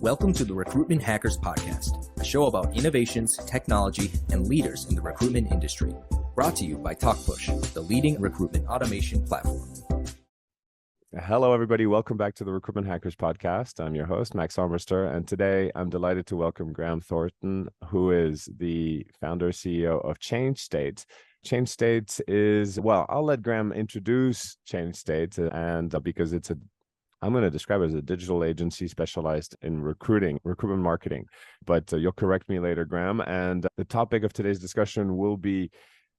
Welcome to the Recruitment Hackers Podcast, a show about innovations, technology, and leaders in the recruitment industry. Brought to you by TalkPush, the leading recruitment automation platform. Hello, everybody. Welcome back to the Recruitment Hackers Podcast. I'm your host, Max Armbruster, and today I'm delighted to welcome Graham Thornton, who is the founder CEO of Change State. Change State is, well, I'll let Graham introduce Change State, and because I'm going to describe it as a digital agency specialized in recruitment marketing, but you'll correct me later, Graham. And the topic of today's discussion will be,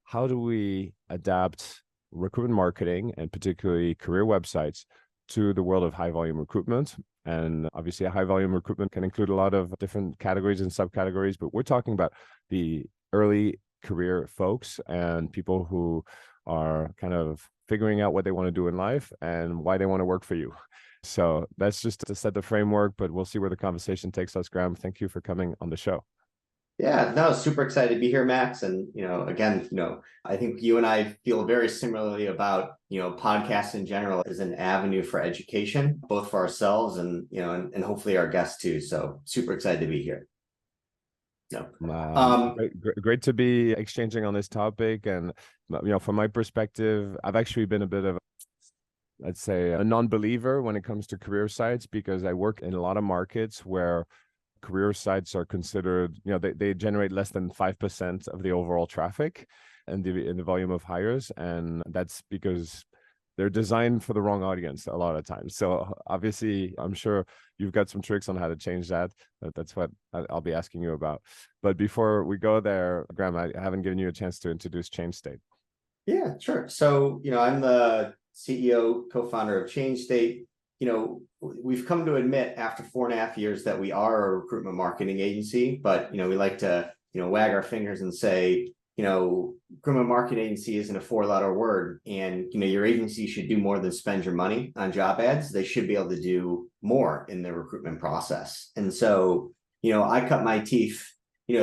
how do we adapt recruitment marketing and particularly career websites to the world of high volume recruitment? And obviously a high volume recruitment can include a lot of different categories and subcategories, but we're talking about the early career folks and people who are kind of figuring out what they want to do in life and why they want to work for you. So that's just to set the framework, but we'll see where the conversation takes us. Graham, thank you for coming on the show. Yeah, no, super excited to be here, Max. And, again, I think you and I feel very similarly about, podcasts in general as an avenue for education, both for ourselves and, and hopefully our guests too. So super excited to be here. Great to be exchanging on this topic. And, from my perspective, I've actually been a bit of, let's say, a non-believer when it comes to career sites, because I work in a lot of markets where career sites are considered, they generate less than 5% of the overall traffic and in the volume of hires. And that's because they're designed for the wrong audience a lot of times. So obviously, I'm sure you've got some tricks on how to change that. That's what I'll be asking you about. But before we go there, Graham, I haven't given you a chance to introduce Change State. Yeah, sure. So, I'm the CEO, co-founder of Change State. We've come to admit after 4.5 years that we are a recruitment marketing agency, but, we like to, wag our fingers and say, recruitment marketing agency isn't a 4-letter word. And, your agency should do more than spend your money on job ads. They should be able to do more in the recruitment process. And so, I cut my teeth,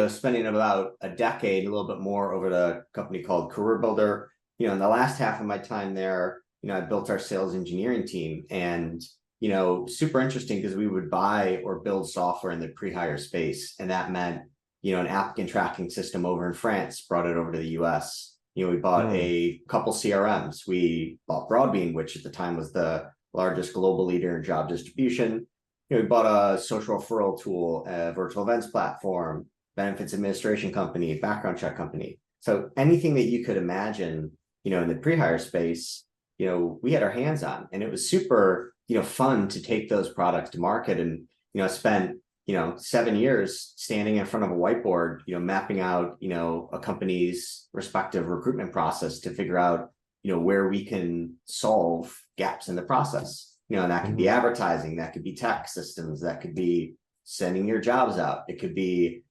spending about a decade, a little bit more over at a company called Career Builder. In the last half of my time there, I built our sales engineering team, and, super interesting because we would buy or build software in the pre-hire space. And that meant, an applicant tracking system over in France, brought it over to the US. We bought a couple CRMs. We bought Broadbean, which at the time was the largest global leader in job distribution. We bought a social referral tool, a virtual events platform, benefits administration company, background check company. So anything that you could imagine, in the pre-hire space, we had our hands on, and it was super, fun to take those products to market. And, I spent, 7 years standing in front of a whiteboard, mapping out, a company's respective recruitment process to figure out, where we can solve gaps in the process. And that could be advertising, that could be tech systems, that could be sending your jobs out. It could be,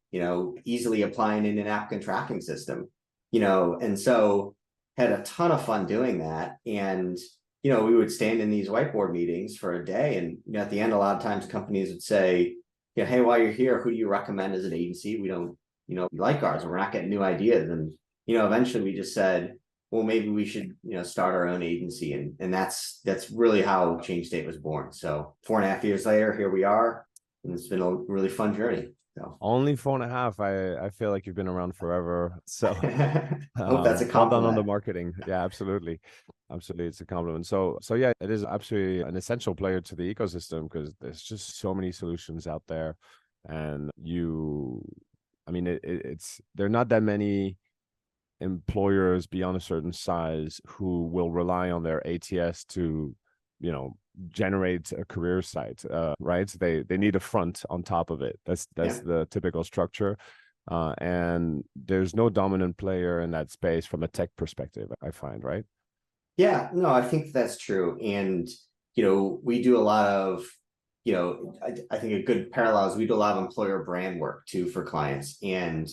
easily applying in an applicant tracking system, and so had a ton of fun doing that. And, we would stand in these whiteboard meetings for a day. And at the end, a lot of times companies would say, hey, while you're here, who do you recommend as an agency? We don't, we like ours, and we're not getting new ideas. And, eventually we just said, well, maybe we should, start our own agency. And that's really how Change State was born. So 4.5 years later, here we are. And it's been a really fun journey. So. Only 4.5. I feel like you've been around forever. So hope that's a compliment. Well done on the marketing. Yeah, absolutely. Absolutely. It's a compliment. So yeah, it is absolutely an essential player to the ecosystem, because there's just so many solutions out there. And there are not that many employers beyond a certain size who will rely on their ATS to, generate a career site, right? They need a front on top of it. That's the typical structure. And there's no dominant player in that space from a tech perspective, I find, right? Yeah, no, I think that's true. And, we do a lot of, I think a good parallel is we do a lot of employer brand work too for clients. And,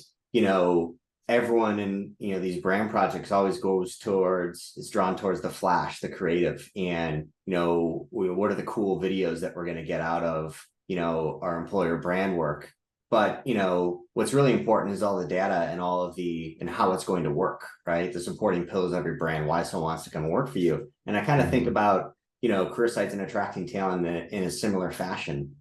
everyone in, these brand projects always is drawn towards the flash, the creative, and, what are the cool videos that we're going to get out of, our employer brand work. But, what's really important is all the data and and how it's going to work, right? The supporting pillars of your brand, why someone wants to come and work for you. And I kind of think about, career sites and attracting talent in a similar fashion.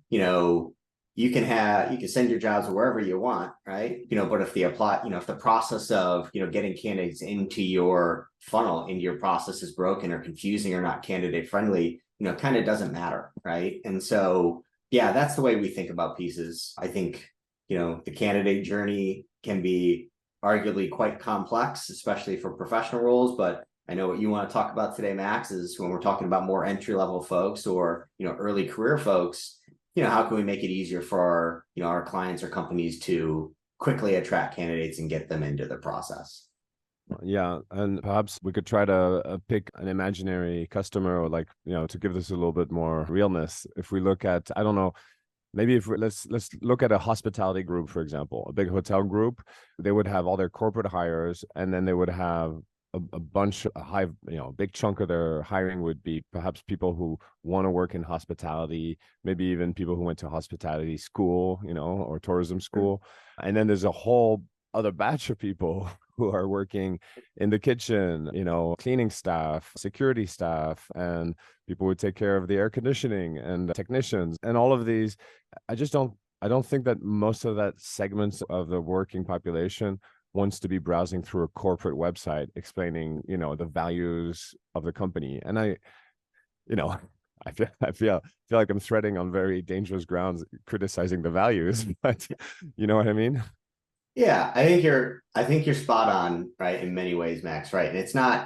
you can send your jobs wherever you want, right? But if if the process of, getting candidates into your funnel, into your process is broken or confusing or not candidate friendly, kind of doesn't matter, right? And so, yeah, that's the way we think about pieces. I think, the candidate journey can be arguably quite complex, especially for professional roles, but I know what you want to talk about today, Max, is when we're talking about more entry-level folks or, early career folks, how can we make it easier for our clients or companies to quickly attract candidates and get them into the process? Yeah, and perhaps we could try to pick an imaginary customer, or like, to give this a little bit more realness. If we look at, I don't know, maybe if let's look at a hospitality group, for example, a big hotel group. They would have all their corporate hires, and then they would have a bunch, a big chunk of their hiring would be perhaps people who want to work in hospitality, maybe even people who went to hospitality school, or tourism school. And then there's a whole other batch of people who are working in the kitchen, cleaning staff, security staff, and people who take care of the air conditioning and technicians and all of these. I don't think that most of that segments of the working population wants to be browsing through a corporate website explaining, the values of the company. And you know, I feel like I'm treading on very dangerous grounds criticizing the values, but you know what I mean? Yeah, I think you're spot on, right, in many ways, Max, right? And it's not,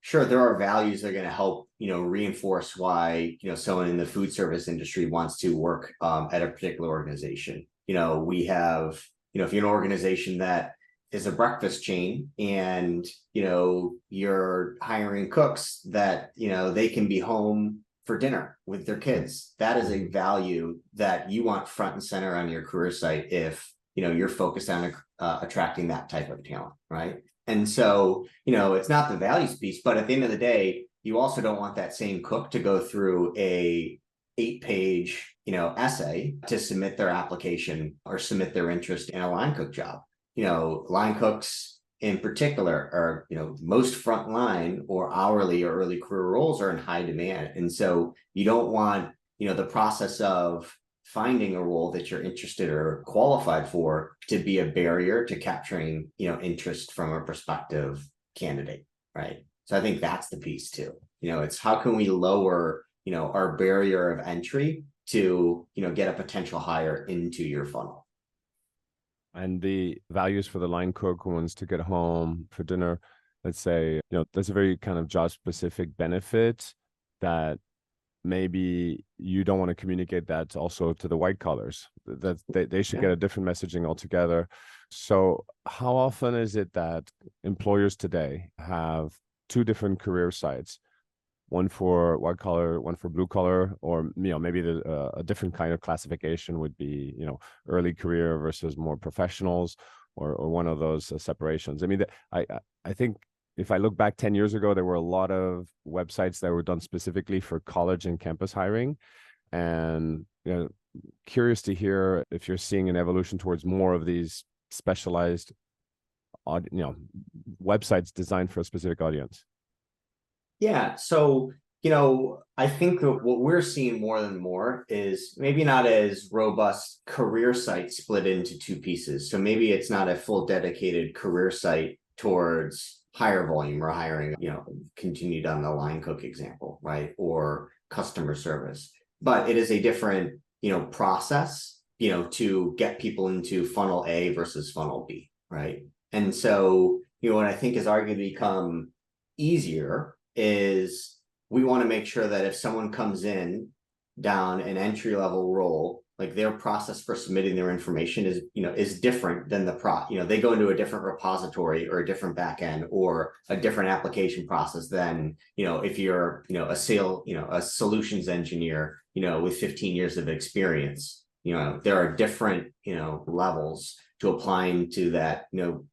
sure, there are values that are going to help, reinforce why, someone in the food service industry wants to work at a particular organization. We have, if you're an organization that is a breakfast chain and, you're hiring cooks that, they can be home for dinner with their kids, that is a value that you want front and center on your career site if you're focused on attracting that type of talent, right? And so, it's not the values piece, but at the end of the day, you also don't want that same cook to go through a 8-page, essay to submit their application or submit their interest in a line cook job. Line cooks in particular are, most frontline or hourly or early career roles are in high demand. And so you don't want, the process of finding a role that you're interested or qualified for to be a barrier to capturing, interest from a prospective candidate, right? So I think that's the piece too. It's how can we lower, our barrier of entry to, get a potential hire into your funnel. And the values for the line cook who wants to get home for dinner, let's say, that's a very kind of job specific benefit that maybe you don't want to communicate that also to the white collars, that they should get a different messaging altogether. So how often is it that employers today have two different career sites, one for white collar, one for blue collar, or maybe a different kind of classification would be early career versus more professionals, or one of those separations? I mean, I think if I look back 10 years ago, there were a lot of websites that were done specifically for college and campus hiring. And curious to hear if you're seeing an evolution towards more of these specialized websites designed for a specific audience. Yeah. So, I think that what we're seeing more than more is maybe not as robust career site split into two pieces. So maybe it's not a full dedicated career site towards higher volume or hiring, continued on the line cook example, right? Or customer service, but it is a different, process, to get people into funnel A versus funnel B, right? And so, what I think has arguably become easier is we want to make sure that if someone comes in down an entry level role, like their process for submitting their information is different than they go into a different repository or a different backend or a different application process than, if you're, a solutions engineer, with 15 years of experience. There are different, levels to applying to that,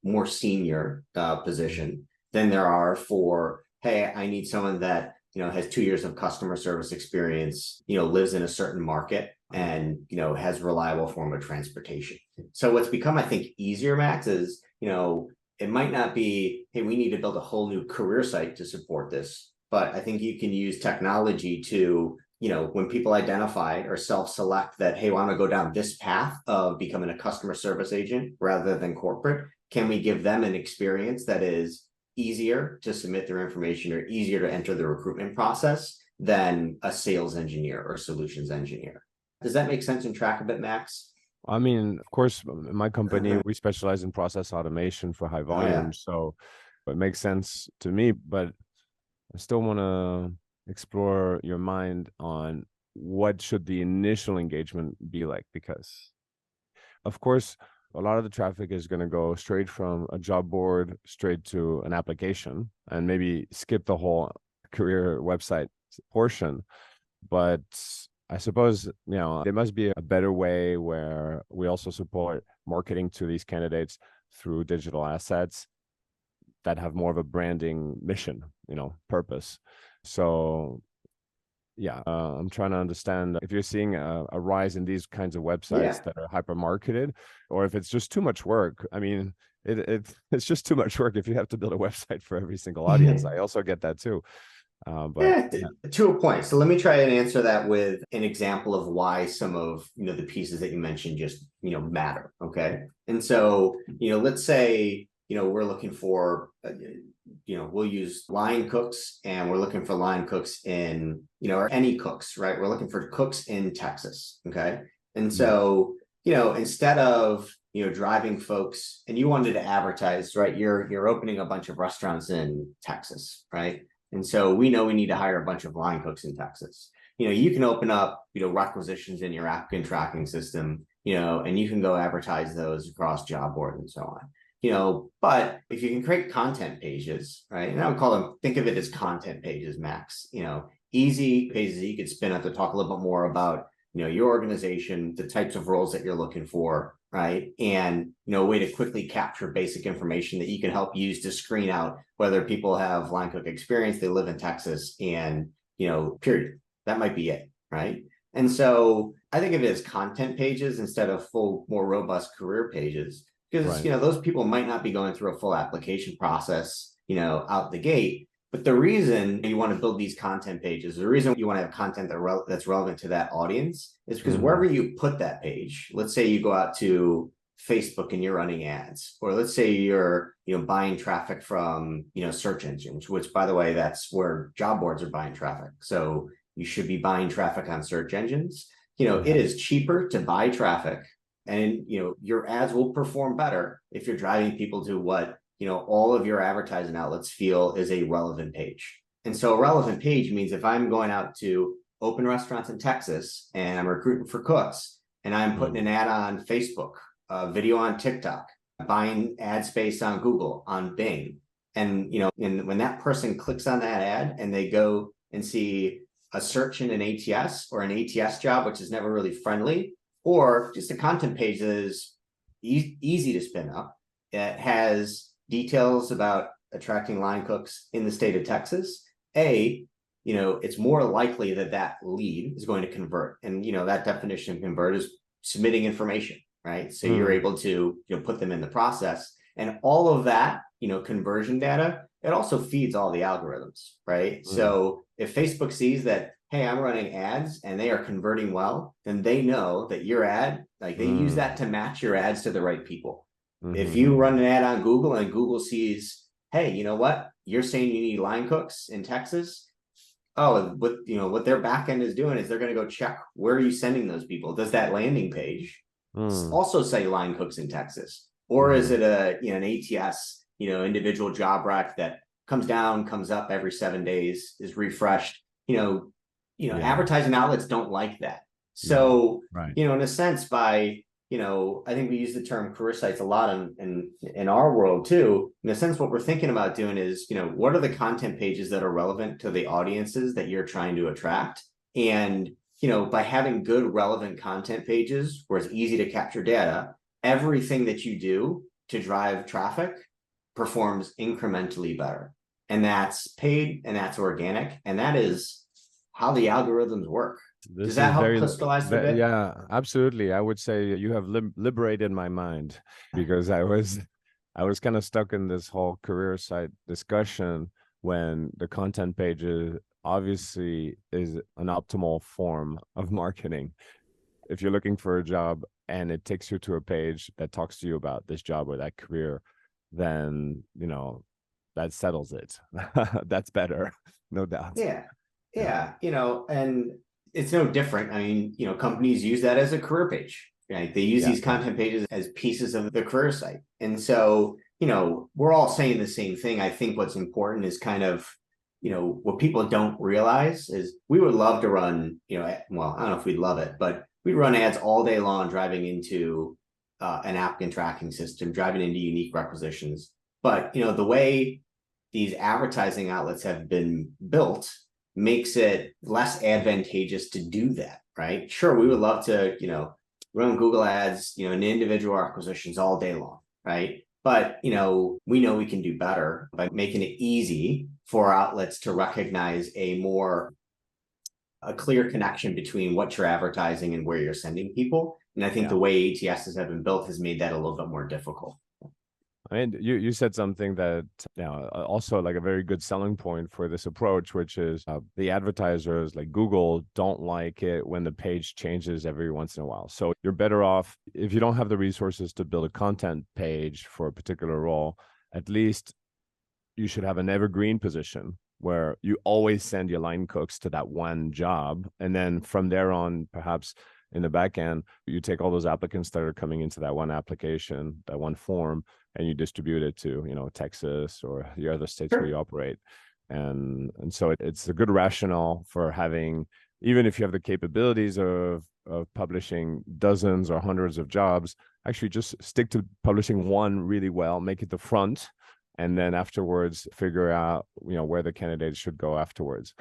more senior position than there are for, hey, I need someone that, has 2 years of customer service experience, lives in a certain market and, has reliable form of transportation. So what's become, I think, easier, Max, is, it might not be, hey, we need to build a whole new career site to support this, but I think you can use technology to, when people identify or self-select that, hey, well, I want to go down this path of becoming a customer service agent rather than corporate, can we give them an experience that is easier to submit their information or easier to enter the recruitment process than a sales engineer or solutions engineer? Does that make sense and track a bit, Max? I mean, of course, in my company, we specialize in process automation for high volume. So it makes sense to me, but I still want to explore your mind on what should the initial engagement be like, because of course a lot of the traffic is going to go straight from a job board straight to an application and maybe skip the whole career website portion. But I suppose, there must be a better way where we also support marketing to these candidates through digital assets that have more of a branding mission, purpose. So I'm trying to understand if you're seeing a rise in these kinds of websites that are hyper marketed, or if it's just too much work. I mean, it's just too much work if you have to build a website for every single audience. I also get that too. To a point. So let me try and answer that with an example of why some of the pieces that you mentioned just matter. Okay. And so let's say we're looking for we'll use line cooks, and we're looking for line cooks in or any cooks, right? We're looking for cooks in Texas. Okay. And so instead of driving folks, and you wanted to advertise, right? You're opening a bunch of restaurants in Texas, right? And so we know we need to hire a bunch of line cooks in Texas. You can open up, requisitions in your applicant tracking system, and you can go advertise those across job boards and so on. But if you can create content pages, right? And I would call them, think of it as content pages, Max, easy pages that you could spin up to talk a little bit more about, your organization, the types of roles that you're looking for, right? And, a way to quickly capture basic information that you can help use to screen out whether people have line cook experience, they live in Texas, and, period. That might be it, right? And so I think of it as content pages instead of full, more robust career pages, because, those people might not be going through a full application process, out the gate. But the reason you want to build these content pages, the reason you want to have content that's relevant to that audience is because wherever you put that page, let's say you go out to Facebook and you're running ads, or let's say you're, buying traffic from, search engines, which, by the way, that's where job boards are buying traffic. So you should be buying traffic on search engines. It is cheaper to buy traffic, and, your ads will perform better if you're driving people to what, all of your advertising outlets feel is a relevant page. And so a relevant page means if I'm going out to open restaurants in Texas and I'm recruiting for cooks, and I'm putting an ad on Facebook, a video on TikTok, buying ad space on Google, on Bing, and, and when that person clicks on that ad and they go and see a search in an ATS or an ATS job, which is never really friendly, or just a content page that is easy to spin up, it has details about attracting line cooks in the state of Texas, it's more likely that lead is going to convert. And, that definition of convert is submitting information, right? So you're able to, put them in the process, and all of that, conversion data, it also feeds all the algorithms, right? So if Facebook sees that, hey, I'm running ads and they are converting well, then they know that your ad, like they use that to match your ads to the right people. If you run an ad on Google and Google sees, hey, you know what? You're saying you need line cooks in Texas. Oh, what their backend is doing is they're going to go check, where are you sending those people? Does that landing page also say line cooks in Texas? Or is it an ATS, individual job rec that comes down, comes up every 7 days, is refreshed? Advertising outlets don't like that. So, in a sense, by I think we use the term career sites a lot in our world too. In a sense, what we're thinking about doing is, what are the content pages that are relevant to the audiences that you're trying to attract? And, by having good relevant content pages where it's easy to capture data, everything that you do to drive traffic performs incrementally better. And that's paid and that's organic. And that is how the algorithms work. Does that help crystallize a bit? Yeah, absolutely. I would say you have liberated my mind, because I was kind of stuck in this whole career site discussion when the content pages obviously is an optimal form of marketing. If you're looking for a job and it takes you to a page that talks to you about this job or that career, then, that settles it. That's better, no doubt. Yeah. Yeah. Yeah. And it's no different. I mean, companies use that as a career page, right? They use Yeah. these content pages as pieces of the career site. And so, we're all saying the same thing. I think what's important is kind of, what people don't realize is we would love to run, well, I don't know if we'd love it, but we'd run ads all day long driving into an applicant tracking system, driving into unique requisitions. But, the way these advertising outlets have been built makes it less advantageous to do that, right? Sure, we would love to, run Google ads, in individual acquisitions all day long, right? But, we know we can do better by making it easy for outlets to recognize a clear connection between what you're advertising and where you're sending people. And I think the way ATSs have been built has made that a little bit more difficult. I mean, you said something that also like a very good selling point for this approach, which is the advertisers like Google don't like it when the page changes every once in a while. So you're better off if you don't have the resources to build a content page for a particular role. At least you should have an evergreen position where you always send your line cooks to that one job, and then from there on, perhaps in the back end, you take all those applicants that are coming into that one application, that one form, and you distribute it to, Texas or the other states where you operate. And so it's a good rationale for having, even if you have the capabilities of publishing dozens or hundreds of jobs, actually just stick to publishing one really well, make it the front, and then afterwards figure out, where the candidates should go afterwards.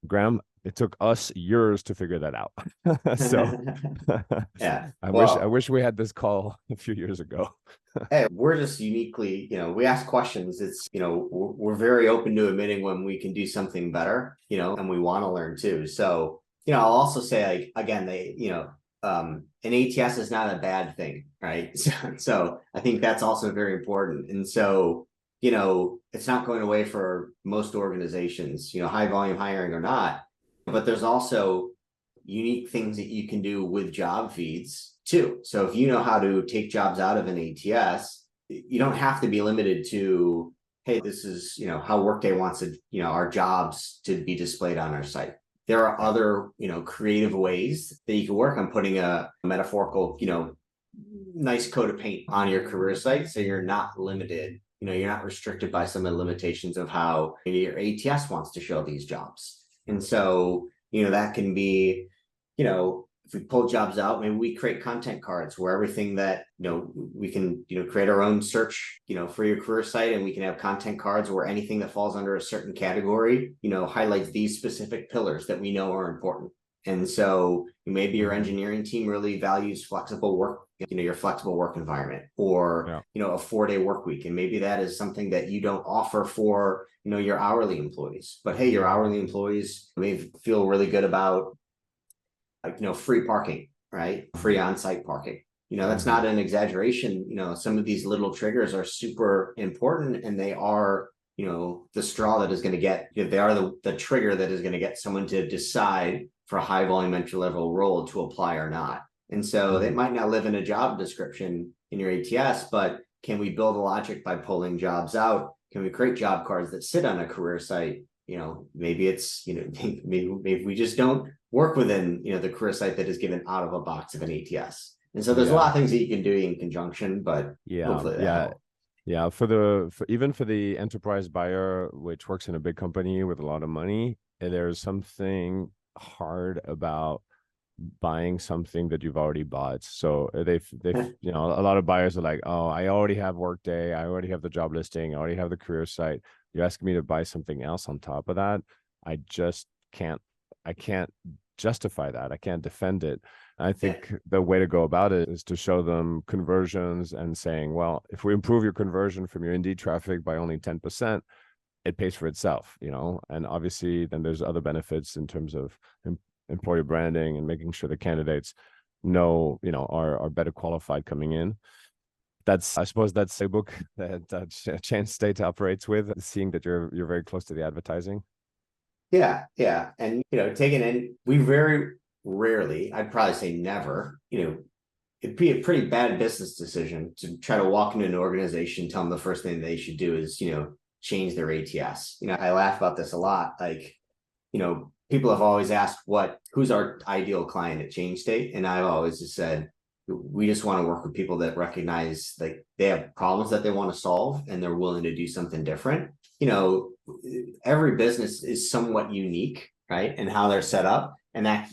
Graham, it took us years to figure that out. So Yeah. I wish we had this call a few years ago. Hey, we're just uniquely, we ask questions. It's, we're very open to admitting when we can do something better, and we want to learn too. So, I'll also say, like, again, an ATS is not a bad thing, right? So I think that's also very important. And so, it's not going away for most organizations, high volume hiring or not, but there's also unique things that you can do with job feeds too. So if you know how to take jobs out of an ATS, you don't have to be limited to, hey, this is, how Workday wants it, our jobs to be displayed on our site. There are other, creative ways that you can work on putting a metaphorical, nice coat of paint on your career site. So you're not limited, you're not restricted by some of the limitations of how your ATS wants to show these jobs. And so, that can be, if we pull jobs out, maybe we create content cards where everything that, we can, create our own search, for your career site, and we can have content cards where anything that falls under a certain category, highlights these specific pillars that we know are important. And so maybe your engineering team really values flexible work, your flexible work environment, or, a 4-day work week. And maybe that is something that you don't offer for, your hourly employees. But hey, your hourly employees may feel really good about, like, free parking, right? Free on-site parking. That's not an exaggeration. Some of these little triggers are super important, and they are, the straw that is going to get, they are the trigger that is going to get someone to decide for a high volume entry level role to apply or not. And so they might not live in a job description in your ATS, but can we build a logic by pulling jobs out? Can we create job cards that sit on a career site? Maybe it's, maybe we just don't work within, the career site that is given out of a box of an ATS. And so there's a lot of things that you can do in conjunction, but hopefully that helps. Yeah, even for the enterprise buyer, which works in a big company with a lot of money, there's something hard about buying something that you've already bought. So they've a lot of buyers are like, oh, I already have Workday, I already have the job listing, I already have the career site. You're asking me to buy something else on top of that. I can't justify that. I can't defend it. I think the way to go about it is to show them conversions and saying, well, if we improve your conversion from your Indeed traffic by only 10%, it pays for itself, and obviously then there's other benefits in terms of employer branding and making sure the candidates are better qualified coming in. I suppose that's a book that Change State operates with, seeing that you're very close to the advertising. Yeah. And, taking in, we very rarely, I'd probably say never, it'd be a pretty bad business decision to try to walk into an organization, tell them the first thing they should do is, change their ATS. I laugh about this a lot. Like, people have always asked who's our ideal client at Change State. And I've always just said, we just want to work with people that recognize like they have problems that they want to solve and they're willing to do something different. Every business is somewhat unique, right? And how they're set up. And that,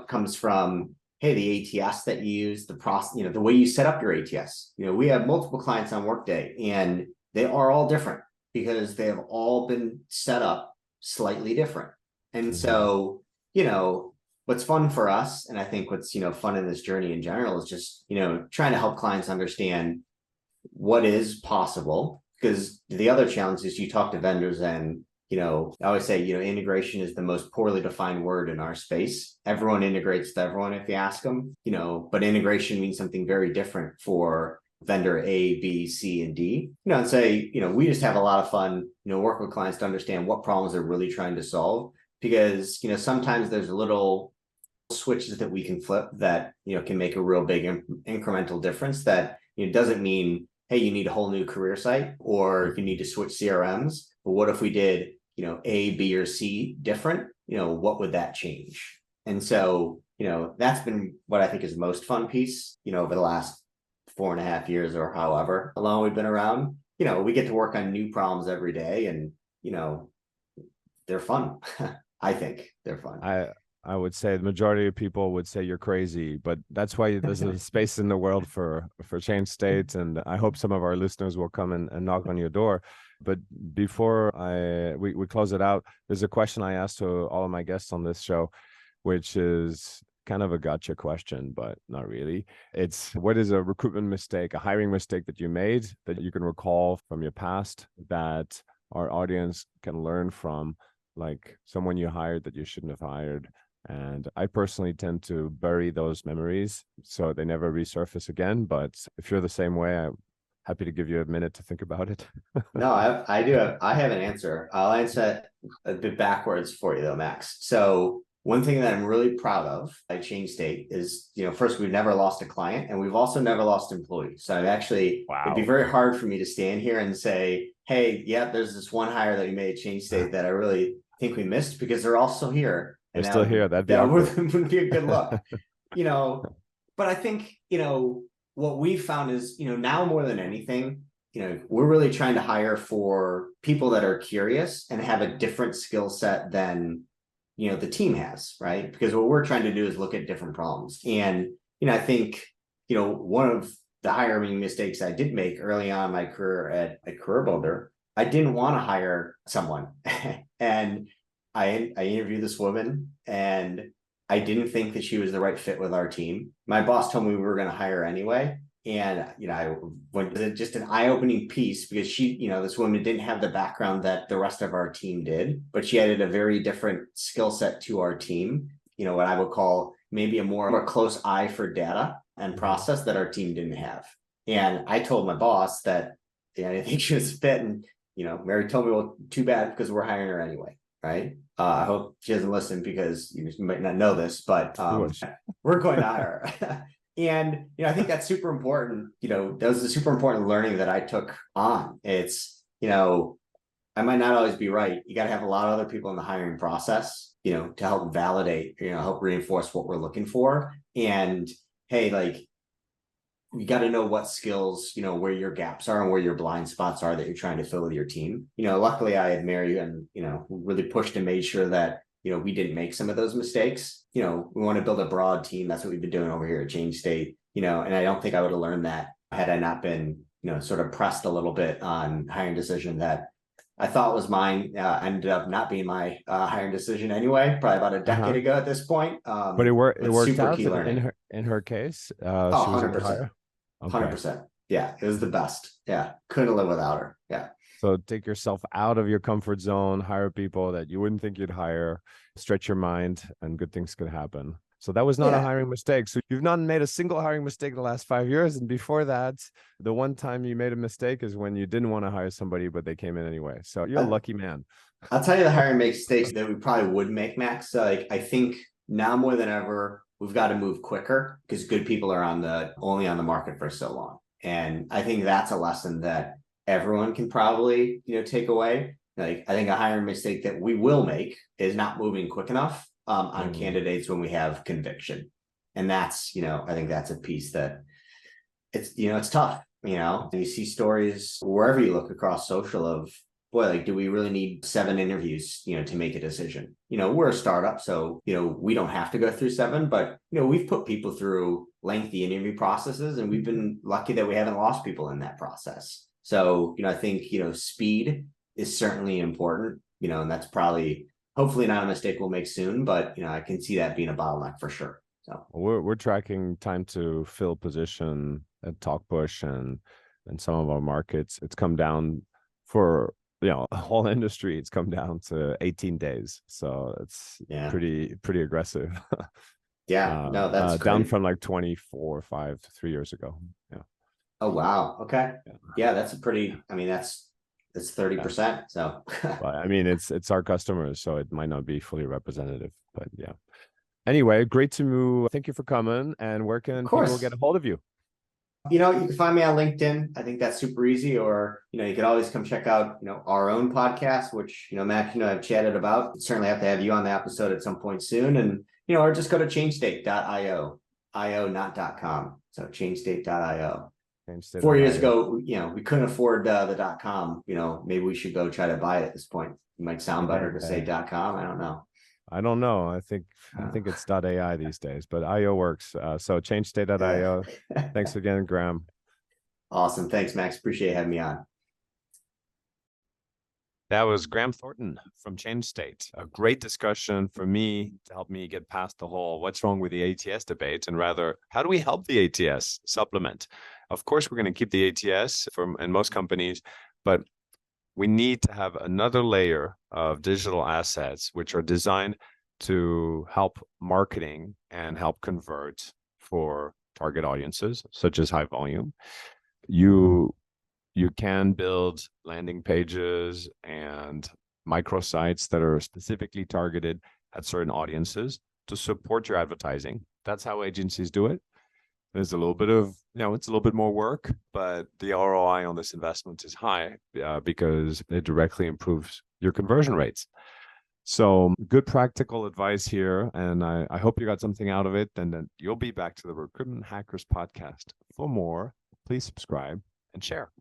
comes from, hey, the ATS that you use, the process, the way you set up your ATS. We have multiple clients on Workday and they are all different because they have all been set up slightly different. And so, what's fun for us, and I think what's, fun in this journey in general is just, trying to help clients understand what is possible. Because the other challenge is you talk to vendors and, I always say, integration is the most poorly defined word in our space. Everyone integrates with everyone if you ask them, but integration means something very different for vendor A, B, C, and D, and say, we just have a lot of fun, work with clients to understand what problems they're really trying to solve. Because, sometimes there's little switches that we can flip that, can make a real big incremental difference that, doesn't mean, hey, you need a whole new career site or you need to switch CRMs. But what if we did, A, B, or C different? What would that change? And so, that's been what I think is the most fun piece, over the last 4.5 years or however long we've been around. We get to work on new problems every day and, they're fun. I think they're fun. I would say the majority of people would say you're crazy, but that's why there's a space in the world for Change States. And I hope some of our listeners will come and knock on your door. But before we close it out, there's a question I asked to all of my guests on this show, which is kind of a gotcha question, but not really. It's, what is a recruitment mistake, a hiring mistake that you made that you can recall from your past that our audience can learn from, like someone you hired that you shouldn't have hired? And I personally tend to bury those memories so they never resurface again. But if you're the same way, I'm happy to give you a minute to think about it. No, I have an answer. I'll answer it a bit backwards for you though, Max. So one thing that I'm really proud of at Change State is, first, we've never lost a client and we've also never lost employees. So it'd be very hard for me to stand here and say, hey, yeah, there's this one hire that we made at Change State that I really think we missed, because they're all still here. They're still here. That wouldn't be a good look, but I think, what we've found is, now more than anything, we're really trying to hire for people that are curious and have a different skill set than, the team has, right? Because what we're trying to do is look at different problems. And, I think, one of the hiring mistakes I did make early on in my career at Career Builder, I didn't want to hire someone. And I interviewed this woman and I didn't think that she was the right fit with our team. My boss told me we were going to hire her anyway. And, I went to just an eye-opening piece because she, this woman didn't have the background that the rest of our team did, but she added a very different skill set to our team. What I would call maybe a more close eye for data and process that our team didn't have. And I told my boss that I didn't think she was fit. And, Mary told me, well, too bad, because we're hiring her anyway. Right. I hope she doesn't listen, because you might not know this, but we're going to hire her. And, I think that's super important. That was a super important learning that I took on. It's, I might not always be right. You got to have a lot of other people in the hiring process, to help validate, help reinforce what we're looking for. And hey, like, you got to know what skills, where your gaps are and where your blind spots are that you're trying to fill with your team. Luckily I had Mary and, really pushed and made sure that, we didn't make some of those mistakes. We want to build a broad team. That's what we've been doing over here at Change State, and I don't think I would have learned that had I not been, sort of pressed a little bit on hiring decision that I thought was mine. Ended up not being my hiring decision anyway, probably about a decade ago at this point. But it worked out in her case. She was 100%. 100%. Yeah, it was the best. Yeah, couldn't live without her. Yeah. So take yourself out of your comfort zone, hire people that you wouldn't think you'd hire, stretch your mind, and good things could happen. So that was not a hiring mistake. So you've not made a single hiring mistake in the last 5 years. And before that, the one time you made a mistake is when you didn't want to hire somebody, but they came in anyway. So you're a lucky man. I'll tell you the hiring mistakes that we probably would make, Max. Like I think now more than ever, we've got to move quicker because good people are only on the market for so long. And I think that's a lesson that everyone can probably, take away. Like I think a hiring mistake that we will make is not moving quick enough on candidates when we have conviction. And that's, I think that's a piece that it's tough, and you see stories wherever you look across social of, boy, like, do we really need 7 interviews, to make a decision? We're a startup, so, we don't have to go through 7, but, we've put people through lengthy interview processes and we've been lucky that we haven't lost people in that process. So, I think, speed is certainly important, and that's probably, hopefully not a mistake we'll make soon, but, I can see that being a bottleneck for sure. So we're tracking time to fill position at TalkPush and some of our markets. It's come down for the whole industry. It's come down to 18 days. So it's pretty aggressive. Yeah, no, that's down from like 24, 3 years ago. Yeah. Oh wow. Okay. Yeah, that's that's 30%. So but I mean it's our customers, so it might not be fully representative, but yeah. Anyway, great to move. Thank you for coming. And where can people get a hold of you? You can find me on LinkedIn. I think that's super easy. Or, you could always come check out, our own podcast, which, Max, I've chatted about. Certainly have to have you on the episode at some point soon. And, or just go to changestate.io, io, not .com. So changestate.io. 4 years ago, we couldn't afford the .com. Maybe we should go try to buy it at this point. It might sound better to say .com. I don't know. I think it's .ai these days, but IO works. So changestate.io. Thanks again, Graham. Awesome. Thanks, Max. Appreciate having me on. That was Graham Thornton from ChangeState. A great discussion for me to help me get past the whole what's wrong with the ATS debate, and rather, how do we help the ATS supplement? Of course, we're going to keep the ATS in most companies, but we need to have another layer of digital assets which are designed to help marketing and help convert for target audiences, such as high volume. You can build landing pages and microsites that are specifically targeted at certain audiences to support your advertising. That's how agencies do it. There's a little bit of, it's a little bit more work, but the ROI on this investment is high because it directly improves your conversion rates. So good practical advice here. And I hope you got something out of it, and then you'll be back to the Recruitment Hackers podcast. For more, please subscribe and share.